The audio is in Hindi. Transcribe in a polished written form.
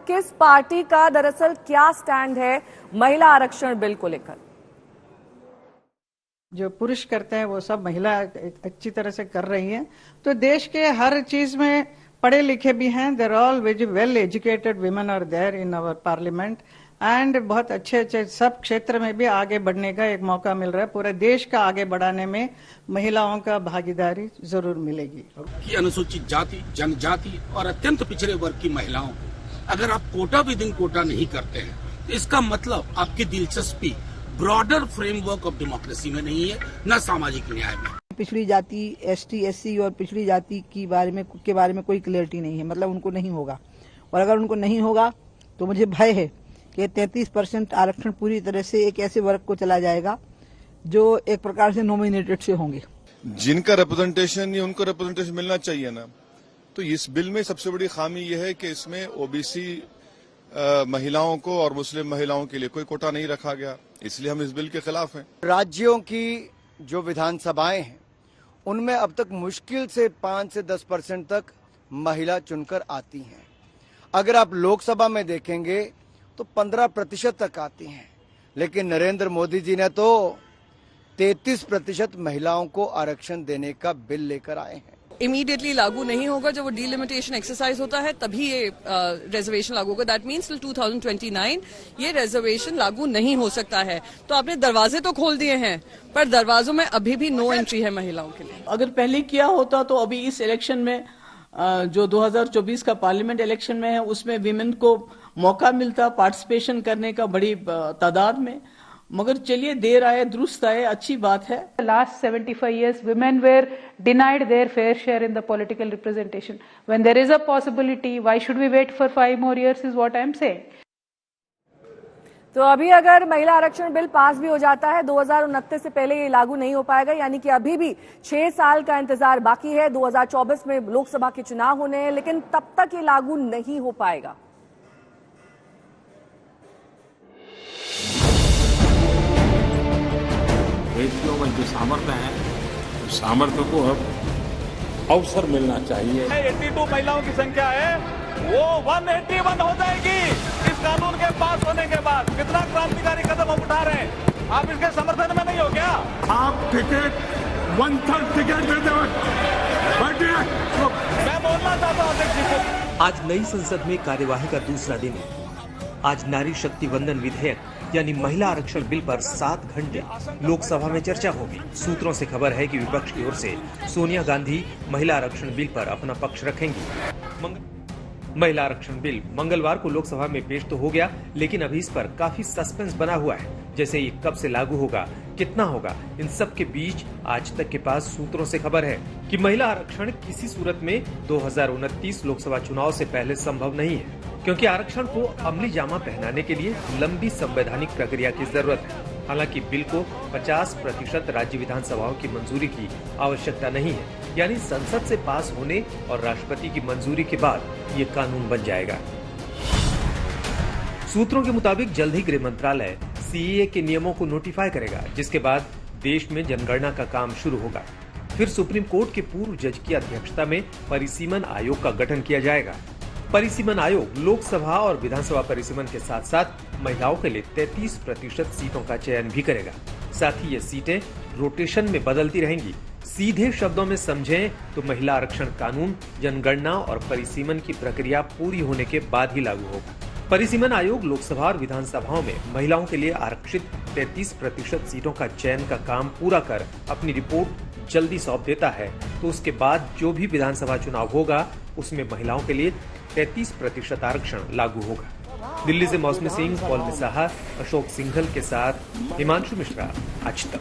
किस पार्टी का दरअसल क्या स्टैंड है महिला आरक्षण बिल को लेकर? जो पुरुष करते हैं वो सब महिला अच्छी तरह से कर रही हैं। तो देश के हर चीज में पढ़े लिखे भी हैं। There all well educated women are there in our parliament and बहुत अच्छे अच्छे सब क्षेत्र में भी आगे बढ़ने का एक मौका मिल रहा है। पूरे देश का आगे बढ़ाने में महिलाओं का भागीदारी जरूर मिलेगी। कि अनुसूचित जाति, जनजाति और अत्यंत पिछड़े वर्ग की महिलाओं को अगर आप कोटा विदिन कोटा नहीं करते हैं तो इसका मतलब आपकी दिलचस्पी ब्रॉडर फ्रेमवर्क ऑफ डेमोक्रेसी में नहीं है, न सामाजिक न्याय में। पिछड़ी जाति, एसटी, एससी और पिछड़ी जाति के बारे में कोई क्लियरिटी नहीं है, मतलब उनको नहीं होगा। और अगर उनको नहीं होगा तो मुझे भय है कि 33% आरक्षण पूरी तरह से एक ऐसे वर्ग को चला जाएगा जो एक प्रकार से नॉमिनेटेड से होंगे। जिनका रिप्रेजेंटेशन या उनको रिप्रेजेंटेशन मिलना चाहिए ना, तो इस बिल में सबसे बड़ी खामी यह है कि इसमें ओबीसी महिलाओं को और मुस्लिम महिलाओं के लिए कोई कोटा नहीं रखा गया, इसलिए हम इस बिल के खिलाफ हैं। राज्यों की जो विधानसभाएं हैं उनमें अब तक मुश्किल से 5 से 10% तक महिला चुनकर आती हैं। अगर आप लोकसभा में देखेंगे तो 15% तक आती हैं, लेकिन नरेंद्र मोदी जी ने तो 33% महिलाओं को आरक्षण देने का बिल लेकर आए हैं। इमीडिएटली लागू नहीं होगा। जब वो डीलिमिटेशन एक्सरसाइज होता है तभी ये रिजर्वेशन लागू होगा। दैट मीन्स टिल 2029 ये रिजर्वेशन लागू नहीं हो सकता है। तो आपने दरवाजे तो खोल दिए हैं, पर दरवाजों में अभी भी नो एंट्री है महिलाओं के लिए। अगर पहले किया होता तो अभी इस इलेक्शन में जो 2024 का पार्लियामेंट इलेक्शन में है उसमें विमेन को मौका मिलता पार्टिसिपेशन करने का बड़ी तादाद में। मगर चलिए, देर आए दुरुस्त आए, अच्छी बात है। Last 75 years, women were denied their fair share in the political representation. When there is a possibility, why should we wait for 5 more years is what I am saying. तो अभी अगर महिला आरक्षण बिल पास भी हो जाता है 2029 से पहले ये लागू नहीं हो पाएगा, यानी कि अभी भी 6 साल का इंतजार बाकी है। 2024 में लोकसभा के चुनाव होने हैं, लेकिन तब तक ये लागू नहीं हो पाएगा। बेटियों में जो सामर्थ्य है, उस सामर्थ्य को अब अवसर मिलना चाहिए। 82 महिलाओं की संख्या है, वो 181 हो जाएगी इस कानून के पास होने के बाद। कितना क्रांतिकारी कदम हम उठा रहे हैं, आप इसके समर्थन में नहीं हो क्या? आप टिकट 1/3 टिकट दे दो। मैं बोलना चाहता हूँ अध्यक्ष जी को। आज नई संसद में कार्यवाही का दूसरा दिन है। आज नारी शक्ति वंदन विधेयक यानी महिला आरक्षण बिल पर 7 घंटे लोकसभा में चर्चा होगी। सूत्रों से खबर है कि विपक्ष की ओर से सोनिया गांधी महिला आरक्षण बिल पर अपना पक्ष रखेंगी। महिला आरक्षण बिल मंगलवार को लोकसभा में पेश तो हो गया, लेकिन अभी इस पर काफी सस्पेंस बना हुआ है। जैसे ये कब से लागू होगा, कितना होगा, इन सब के बीच आज तक के पास सूत्रों से खबर है कि महिला आरक्षण किसी सूरत में 2029 लोकसभा चुनाव से पहले संभव नहीं है, क्योंकि आरक्षण को अमली जामा पहनाने के लिए लंबी संवैधानिक प्रक्रिया की जरूरत है। हालांकि बिल को 50% राज्य विधानसभाओं की मंजूरी की आवश्यकता नहीं है, यानी संसद से पास होने और राष्ट्रपति की मंजूरी के बाद ये कानून बन जाएगा। सूत्रों के मुताबिक जल्द ही गृह मंत्रालय सीएए के नियमों को नोटिफाई करेगा, जिसके बाद देश में जनगणना का काम शुरू होगा। फिर सुप्रीम कोर्ट के पूर्व जज की अध्यक्षता में परिसीमन आयोग का गठन किया जाएगा। परिसीमन आयोग लोकसभा और विधानसभा परिसीमन के साथ साथ महिलाओं के लिए 33% सीटों का चयन भी करेगा। साथ ही ये सीटें रोटेशन में बदलती रहेंगी। सीधे शब्दों में समझें तो महिला आरक्षण कानून जनगणना और परिसीमन की प्रक्रिया पूरी होने के बाद ही लागू होगा। परिसीमन आयोग लोकसभा और विधानसभाओं में महिलाओं के लिए आरक्षित 33% सीटों का चयन का काम पूरा कर अपनी रिपोर्ट जल्दी सौंप देता है, तो उसके बाद जो भी विधानसभा चुनाव होगा उसमें महिलाओं के लिए 33% आरक्षण लागू होगा। दिल्ली से मौसमी सिंह, पॉल मिसाहा, अशोक सिंघल के साथ हिमांशु मिश्रा, आज तक।